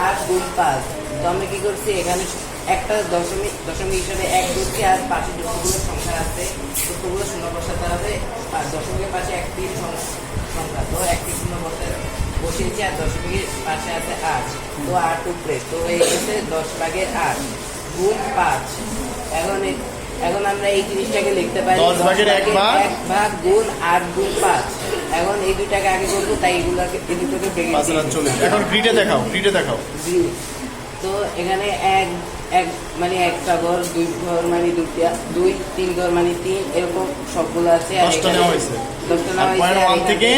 8 গুণ 5। তো আমরা কি করছি এখানে একটা দশমিক হিসাবে 1 ধরছি আর পাশে যতগুলো সংখ্যা আছে ততগুলো শূন্য বসাতে হবে। আর দশমিকের পাশে একটি সংখ্যা, তো একটি শূন্য বসিয়েছি আর দশমিকের পাশে আছে 8, তো 8 উপরে, তো হয়ে গেছে 10/8 গুণ 5। এখন আমরা এই জিনিসটাকে লিখতে পারি 10/1 গুণ 8 গুণ 5। এখন এই দুইটাকে আগে করবো, তাই এই দুটোকে ব্রেকেট এখন গ্রিডে দেখাও। তো এখানে এক মানে একটা ঘর, 2 ঘর মানে 2, 3 ঘর মানে 3, এরকম সবগুলো আছে। আর 10টা নেওয়া হয়েছে। 10টা নেওয়া হয়েছে। 0.1 থেকে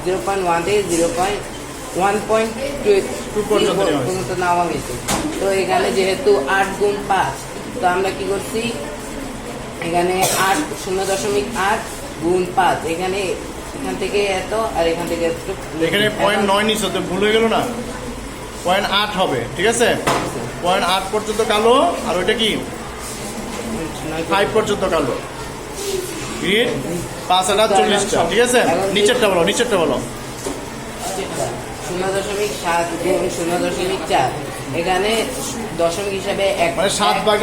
0.1 থেকে 0.1.2 পর্যন্ত নেওয়া হয়েছে। তো এখানে যেহেতু 8 গুণ 5, তো আমরা কি করছি এখানে 0.8 গুণ 5, এখান থেকে এত আর এখান থেকে এত। এখানে 0.9 নিছো তো ভুল হয়ে গেল না, 0.8 হবে, ঠিক আছে। 0.8 পর্যন্ত কালো, আর ওইটা কি 5 পর্যন্ত কালো। গ্রিড 5 আর 40টা, ঠিক আছে। নিচেরটা বলো। 0.7 গুণ 0.4, এখানে দশমিক হিসাবে মানে 10/7 ভাগ।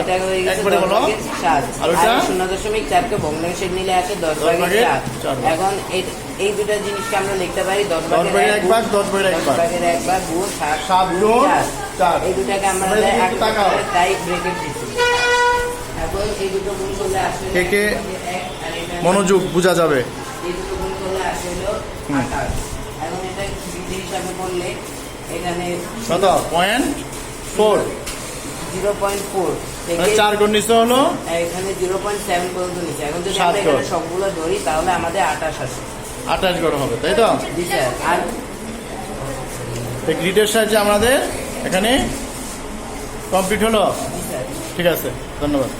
এটা হয়ে গেছে একবারে বলো 7। আর ওটা 0.4কে ভগ্নাংশে নিলে আসে 10/4। এখন এই দুটো জিনিসকে আমরা লিখতে পারি 10/1 ভাগ 10/1 ভাগ গুণ 7 গুণ 4। এই দুটাকে আমরা তাই ব্রেকেট দিচ্ছি। এখন এই দুটো গুণ করলে আসলে কে মনোযোগ বোঝা যাবে। এই দুটো গুণ করলে আসে হলো 28। এখন এটা বৃদ্ধি হিসাবে করলে এখানে কত 0.4 থেকে 4 গুণ নিচে হলো এখানে 0.7 পর্যন্ত নিচে। এখন যদি আমরা এখানে সবগুলো ধরি তাহলে আমাদের 28 আসে। 28 গড় হবে, তাই তো। জি স্যার। আর এই গ্রিডের সাহায্যে আমাদের এখানে কমপ্লিট হলো। জি স্যার। ঠিক আছে, ধন্যবাদ।